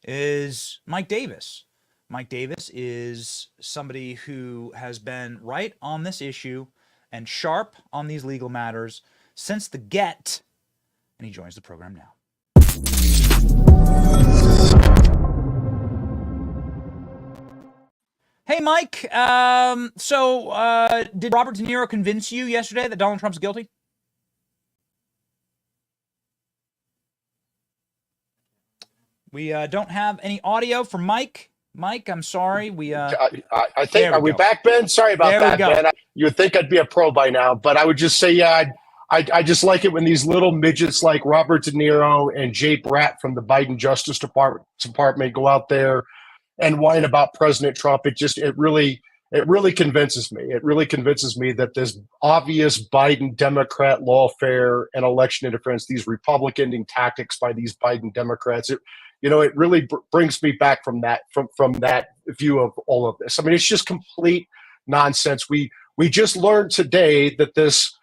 is Mike Davis. Mike Davis is somebody who has been right on this issue and sharp on these legal matters since the get, and he joins the program now. Hey, Mike. Did Robert De Niro convince you yesterday that Donald Trump's guilty? We don't have any audio from Mike. Mike, I'm sorry. I think, are we back, Ben? Sorry about that, Ben. You would think I'd be a pro by now, but I would just say, yeah, I just like it when these little midgets like Robert De Niro and Jay Bratt from the Biden Justice Department go out there and whine about President Trump. It really convinces me. It really convinces me that this obvious Biden Democrat lawfare and election interference, these Republican tactics by these Biden Democrats, it really brings me back from that view of all of this. I mean, it's just complete nonsense. We just learned today that this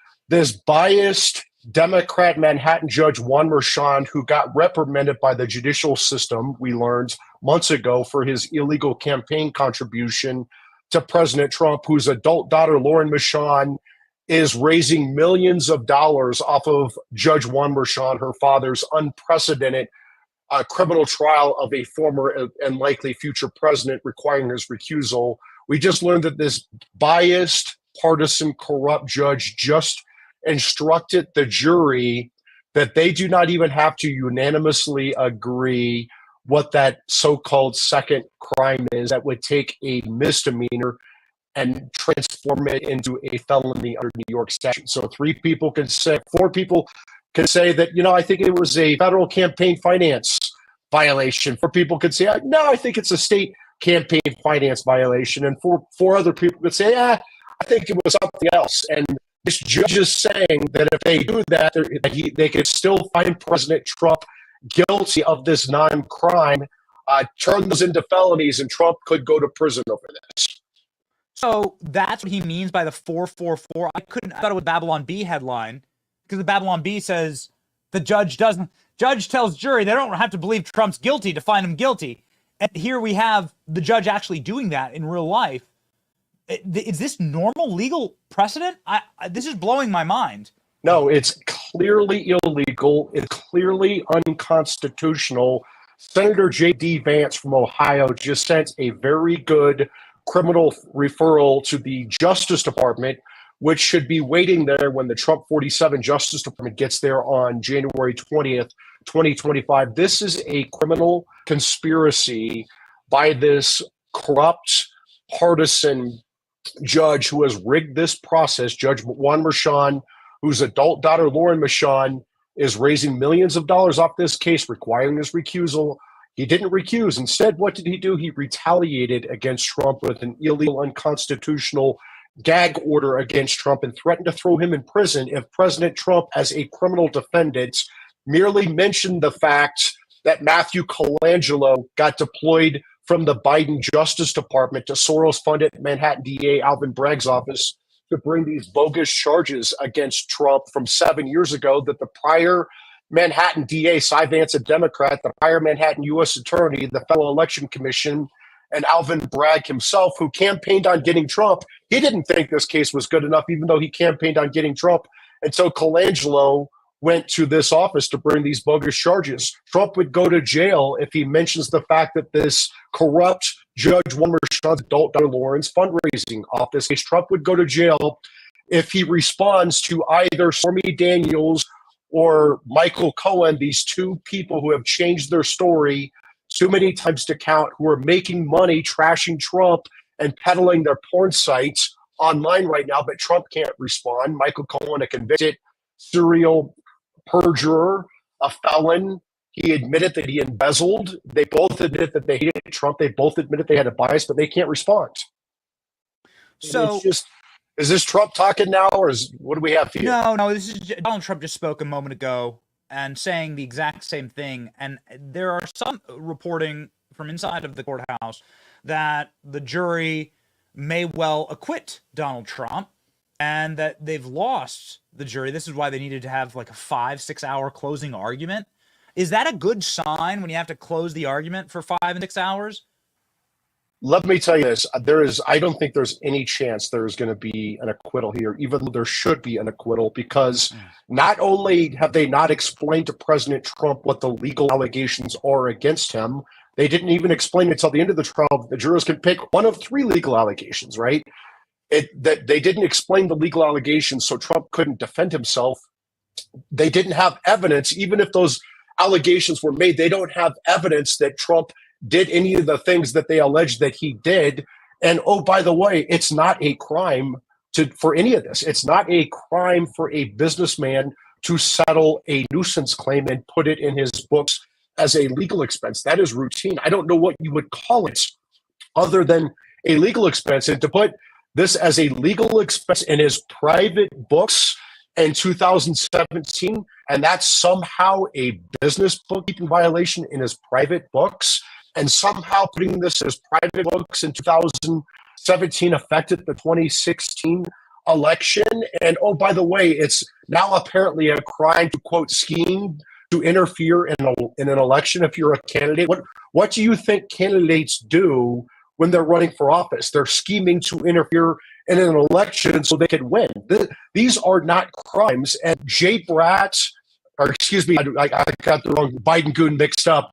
biased Democrat Manhattan judge Juan Merchan, who got reprimanded by the judicial system, we learned months ago for his illegal campaign contribution to President Trump, whose adult daughter, Lauren Merchan, is raising millions of dollars off of Judge Juan Merchan, her father's unprecedented criminal trial of a former and likely future president requiring his recusal. We just learned that this biased, partisan, corrupt judge just instructed the jury that they do not even have to unanimously agree what that so-called second crime is that would take a misdemeanor and transform it into a felony under New York statute. So 4 people can say that, I think it was a federal campaign finance violation. 4 people could say, no, I think it's a state campaign finance violation. And four other people could say, I think it was something else. And this judge is saying that if they do that, they could still find President Trump guilty of this non-crime, turn those into felonies, and Trump could go to prison over this. So that's what he means by the 444. I thought it was Babylon Bee headline, because the Babylon Bee says the judge tells jury they don't have to believe Trump's guilty to find him guilty. And here we have the judge actually doing that in real life. Is this normal legal precedent? This is blowing my mind. No, it's clearly illegal. It's clearly unconstitutional. Senator J.D. Vance from Ohio just sent a very good criminal referral to the Justice Department, which should be waiting there when the Trump 47 Justice Department gets there on January 20th, 2025. This is a criminal conspiracy by this corrupt, partisan judge who has rigged this process. Judge Juan Merchan, whose adult daughter, Lauren Merchan, is raising millions of dollars off this case, requiring his recusal. He didn't recuse. Instead, what did he do? He retaliated against Trump with an illegal, unconstitutional gag order against Trump and threatened to throw him in prison if President Trump, as a criminal defendant, merely mentioned the fact that Matthew Colangelo got deployed from the Biden Justice Department to Soros-funded Manhattan DA Alvin Bragg's office to bring these bogus charges against Trump from 7 years ago that the prior Manhattan DA, Cy Vance, a Democrat, the prior Manhattan U.S. Attorney, the Federal Election Commission, and Alvin Bragg himself, who campaigned on getting Trump, he didn't think this case was good enough, even though he campaigned on getting Trump. And so Colangelo went to this office to bring these bogus charges. Trump would go to jail if he mentions the fact that this corrupt Judge Juan Merchan's adult daughter Lauren's fundraising off this case. Trump would go to jail if he responds to either Stormy Daniels or Michael Cohen, these 2 people who have changed their story too many times to count, who are making money trashing Trump and peddling their porn sites online right now, but Trump can't respond. Michael Cohen, a convicted serial perjurer, a felon. He admitted that he embezzled. They both admit that they hated Trump. They both admitted they had a bias, but they can't respond. So is this Trump talking now, or what do we have here? No, this is Donald Trump just spoke a moment ago and saying the exact same thing. And there are some reporting from inside of the courthouse that the jury may well acquit Donald Trump and that they've lost the jury. This is why they needed to have like a 5-6 hour closing argument. Is that a good sign when you have to close the argument for 5 and 6 hours? Let me tell you this. I don't think there's any chance there's going to be an acquittal here, even though there should be an acquittal, because not only have they not explained to President Trump what the legal allegations are against him, they didn't even explain until the end of the trial. The jurors can pick one of 3 legal allegations, right? That they didn't explain the legal allegations, so Trump couldn't defend himself. They didn't have evidence, even if those allegations were made. They don't have evidence that Trump did any of the things that they allege that he did. And oh, by the way, it's not a crime for any of this. It's not a crime for a businessman to settle a nuisance claim and put it in his books as a legal expense. That is routine. I don't know what you would call it other than a legal expense. And to put this as a legal expense in his private books in 2017, and that's somehow a business bookkeeping violation in his private books, and somehow putting this as private books in 2017 affected the 2016 election. And oh, by the way, it's now apparently a crime to, quote, scheme to interfere in an election if you're a candidate. What do you think candidates do when they're running for office? They're scheming to interfere in an election so they can win. These are not crimes. And Jay Bratt, or excuse me, I got the wrong Biden goon mixed up,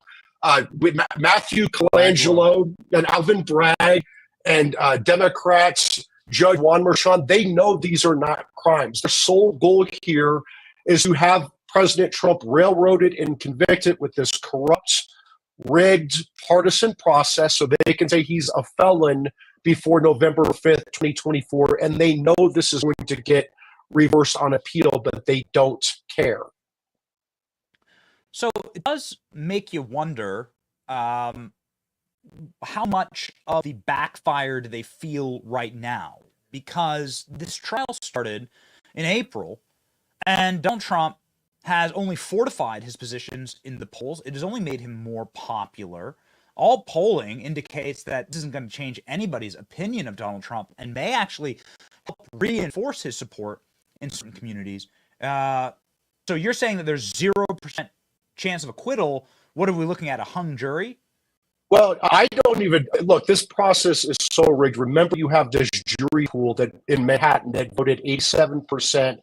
with Matthew Colangelo and Alvin Bragg and Democrats, Judge Juan Merchan, they know these are not crimes. Their sole goal here is to have President Trump railroaded and convicted with this corrupt, rigged, partisan process so they can say he's a felon before November 5th, 2024. And they know this is going to get reversed on appeal, but they don't care. So it does make you wonder how much of the backfire do they feel right now? Because this trial started in April, and Donald Trump has only fortified his positions in the polls. It has only made him more popular. All polling indicates that this isn't going to change anybody's opinion of Donald Trump and may actually help reinforce his support in certain communities. So you're saying that there's 0% chance of acquittal. What are we looking at, a hung jury? Well, I don't even look. This process is so rigged. Remember, you have this jury pool that in Manhattan that voted 87%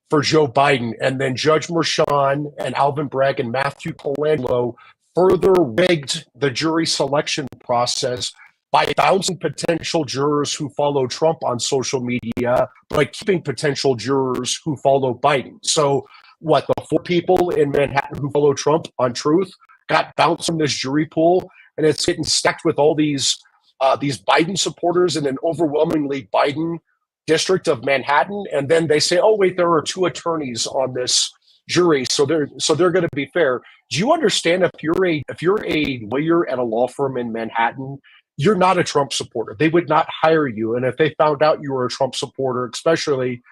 for Joe Biden, and then Judge Merchan and Alvin Bragg and Matthew Colangelo further rigged the jury selection process by bouncing potential jurors who follow Trump on social media, but keeping potential jurors who follow Biden. So what, the 4 people in Manhattan who follow Trump on Truth got bounced from this jury pool, and it's getting stacked with all these Biden supporters in an overwhelmingly Biden district of Manhattan. And then they say, oh, wait, there are 2 attorneys on this jury, so they're going to be fair. Do you understand, if you're a lawyer at a law firm in Manhattan, you're not a Trump supporter. They would not hire you. And if they found out you were a Trump supporter, especially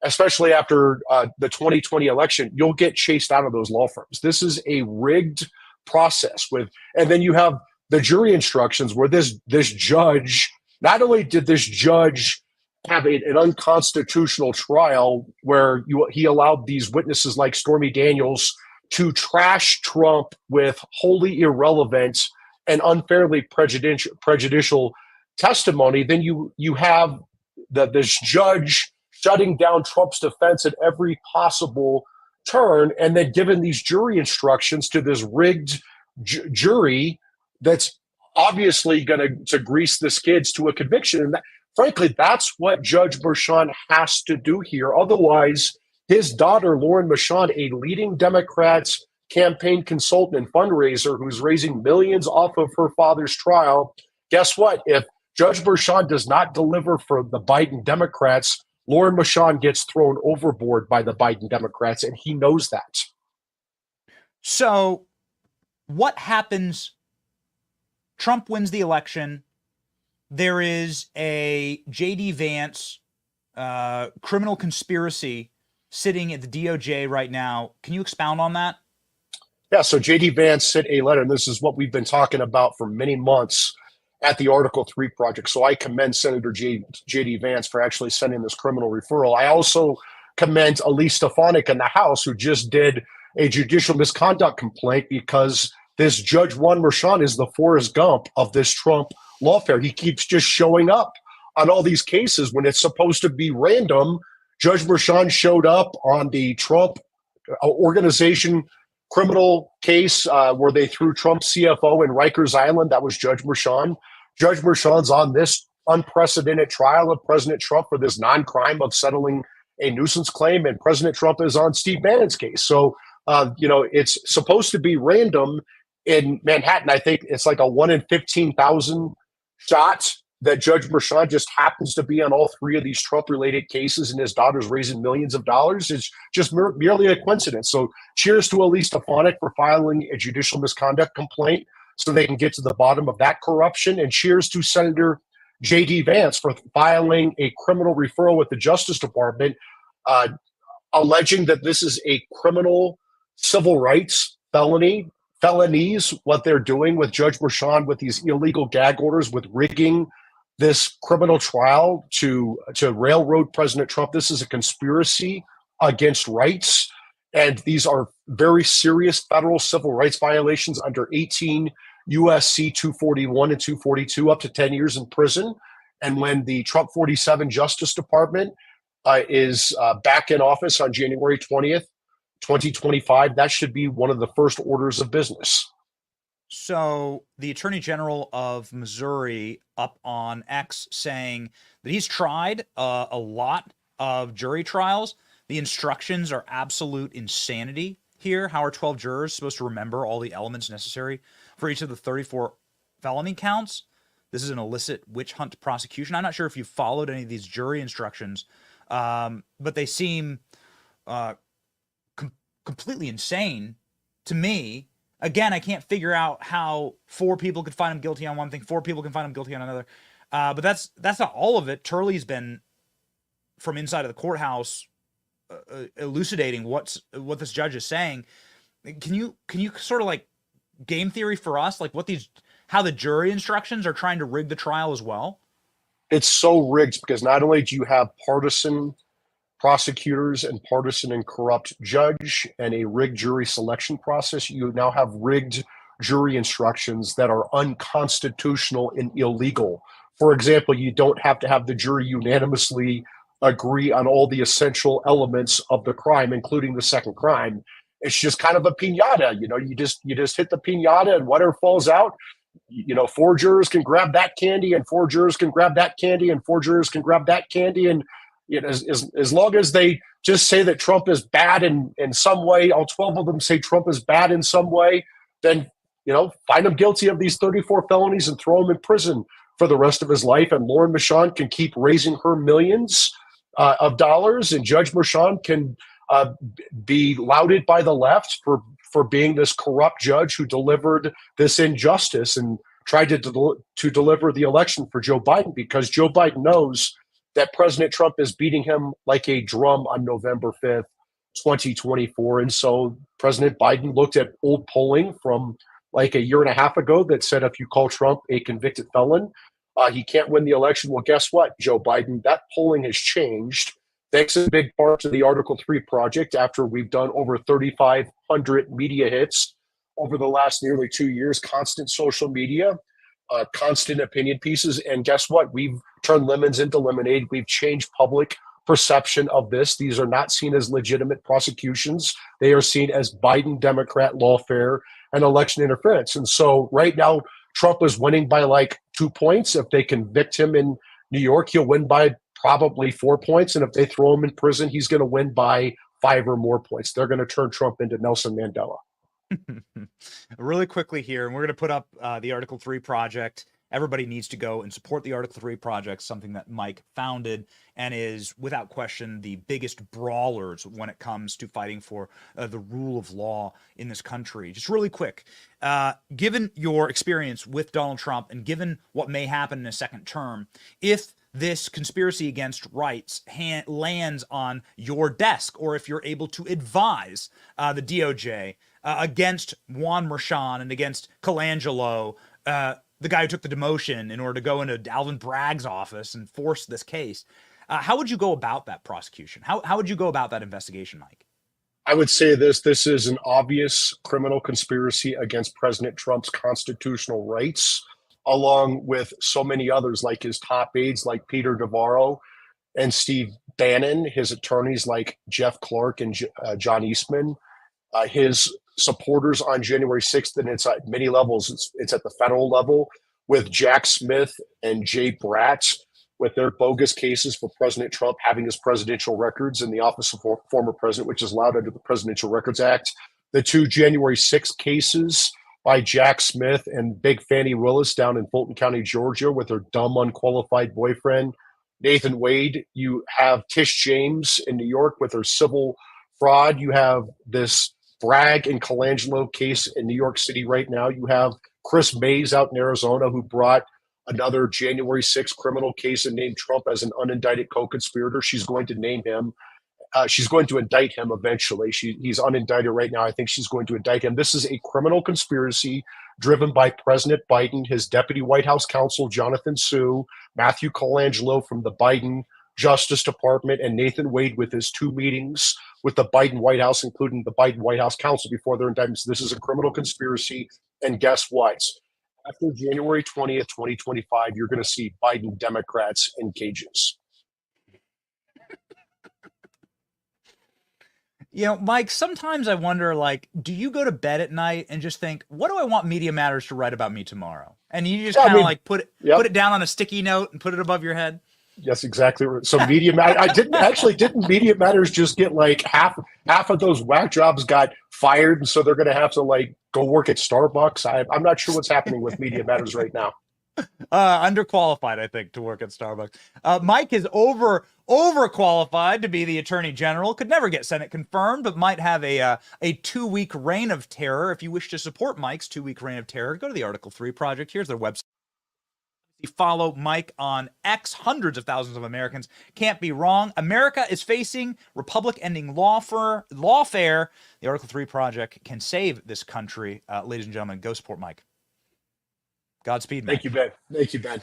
after the 2020 election, you'll get chased out of those law firms. This is a rigged process and then you have the jury instructions where this judge, not only did this judge have an unconstitutional trial where he allowed these witnesses like Stormy Daniels to trash Trump with wholly irrelevant and unfairly prejudicial testimony, then you have this judge shutting down Trump's defense at every possible turn, and then given these jury instructions to this rigged jury that's obviously going to grease the skids to a conviction. And frankly, that's what Judge Merchan has to do here. Otherwise, his daughter, Lauren Merchan, a leading Democrats campaign consultant and fundraiser who's raising millions off of her father's trial, guess what? If Judge Merchan does not deliver for the Biden Democrats, Lauren Merchan gets thrown overboard by the Biden Democrats, and he knows that. So what happens? Trump wins the election. There is a J.D. Vance criminal conspiracy sitting at the DOJ right now. Can you expound on that? Yeah, so J.D. Vance sent a letter, and this is what we've been talking about for many months at the Article 3 Project. So I commend Senator J.D. Vance for actually sending this criminal referral. I also commend Elise Stefanik in the House, who just did a judicial misconduct complaint because this Judge Juan Merchan is the Forrest Gump of this Trump lawfare. He keeps just showing up on all these cases when it's supposed to be random. Judge Merchan showed up on the Trump organization criminal case where they threw Trump CFO in Rikers Island. That was Judge Merchan. Judge Merchan's on this unprecedented trial of President Trump for this non-crime of settling a nuisance claim, and President Trump is on Steve Bannon's case. So, it's supposed to be random. In Manhattan, I think it's like a 1 in 15,000 shot that Judge Merchan just happens to be on all three of these Trump-related cases, and his daughter's raising millions of dollars. It's just merely a coincidence. So cheers to Elise Stefanik for filing a judicial misconduct complaint so they can get to the bottom of that corruption. And cheers to Senator J.D. Vance for filing a criminal referral with the Justice Department, alleging that this is a criminal civil rights felonies, what they're doing with Judge Merchan with these illegal gag orders, with rigging this criminal trial to railroad President Trump. This is a conspiracy against rights, and these are very serious federal civil rights violations under 18 U.S.C. 241 and 242, up to 10 years in prison. And when the Trump 47 Justice Department is back in office on January 20th, 2025, that should be one of the first orders of business. So the Attorney General of Missouri up on X saying that he's tried a lot of jury trials. The instructions are absolute insanity here. How are 12 jurors supposed to remember all the elements necessary for each of the 34 felony counts? This is an illicit witch hunt prosecution. I'm not sure if you followed any of these jury instructions, but they seem completely insane to me. Again, I can't figure out how 4 people could find him guilty on one thing, 4 people can find him guilty on another. But that's not all of it. Turley's been from inside of the courthouse elucidating what this judge is saying. Can you sort of like game theory for us, like how the jury instructions are trying to rig the trial as well? It's so rigged because not only do you have partisan prosecutors and partisan and corrupt judge and a rigged jury selection process, you now have rigged jury instructions that are unconstitutional and illegal. For example, you don't have to have the jury unanimously agree on all the essential elements of the crime, including the second crime. It's just kind of a piñata. You just hit the piñata, and whatever falls out, 4 jurors can grab that candy, and 4 jurors can grab that candy, and 4 jurors can grab that candy. And as long as they just say that Trump is bad in some way, all 12 of them say Trump is bad in some way, then, find him guilty of these 34 felonies and throw him in prison for the rest of his life. And Lauren Merchan can keep raising her millions of dollars, and Judge Merchan can be lauded by the left for being this corrupt judge who delivered this injustice and tried to deliver the election for Joe Biden, because Joe Biden knows that President Trump is beating him like a drum on November 5th, 2024. And so President Biden looked at old polling from like a year and a half ago that said if you call Trump a convicted felon, he can't win the election. Well, guess what, Joe Biden? That polling has changed, thanks in big part to the Article 3 project, after we've done over 3,500 media hits over the last nearly 2 years, constant social media, constant opinion pieces. And guess what? We've turned lemons into lemonade. We've changed public perception of this. These are not seen as legitimate prosecutions. They are seen as Biden Democrat lawfare and election interference. And so right now, Trump is winning by like 2 points. If they convict him in New York, he'll win by probably 4 points. And if they throw him in prison, he's going to win by 5 or more points. They're going to turn Trump into Nelson Mandela. Really quickly here, and we're going to put up the Article 3 project. Everybody needs to go and support the Article 3 project, something that Mike founded and is, without question, the biggest brawlers when it comes to fighting for the rule of law in this country. Just really quick, given your experience with Donald Trump and given what may happen in a second term, if this conspiracy against rights lands on your desk, or if you're able to advise the DOJ against Juan Merchan and against Colangelo, the guy who took the demotion in order to go into Alvin Bragg's office and force this case, how would you go about that prosecution? How would you go about that investigation, Mike? I would say this is an obvious criminal conspiracy against President Trump's constitutional rights, along with so many others like his top aides, like Peter Navarro and Steve Bannon, his attorneys like Jeff Clark and John Eastman, his supporters on January 6th, and it's at many levels. It's at the federal level with Jack Smith and Jay Bratz with their bogus cases for President Trump having his presidential records in the office of former president, which is allowed under the Presidential Records Act. The two January 6th cases by Jack Smith and Big Fannie Willis down in Fulton County, Georgia, with her dumb, unqualified boyfriend, Nathan Wade. You have Tish James in New York with her civil fraud. You have this Bragg and Colangelo case in New York City right now. You have Chris Mays out in Arizona, who brought another January 6th criminal case and named Trump as an unindicted co-conspirator. She's going to name him. She's going to indict him eventually. He's unindicted right now. I think she's going to indict him. This is a criminal conspiracy driven by President Biden, his deputy White House counsel, Jonathan Sue, Matthew Colangelo from the Biden Justice Department, and Nathan Wade with his two meetings with the Biden White House, including the Biden White House counsel before their indictments. This is a criminal conspiracy. And guess what? After January 20th, 2025, you're going to see Biden Democrats in cages. You know, Mike, sometimes I wonder, like, do you go to bed at night and just think, what do I want Media Matters to write about me tomorrow? And you just kind of like put it down on a sticky note and put it above your head? Yes, exactly. So didn't Media Matters just get like half of those whack jobs got fired, and so they're going to have to like go work at Starbucks? I'm not sure what's happening with Media Matters right now. Underqualified, I think, to work at Starbucks. Mike is overqualified to be the Attorney General. Could never get Senate confirmed, but might have a 2-week reign of terror. If you wish to support Mike's 2-week reign of terror, go to the Article 3 Project. Here's their website. Follow Mike on X. Hundreds of thousands of Americans can't be wrong. America is facing Republic-ending lawfare. The Article 3 Project can save this country. Ladies and gentlemen, go support Mike. Godspeed, Mike. Thank you, Ben.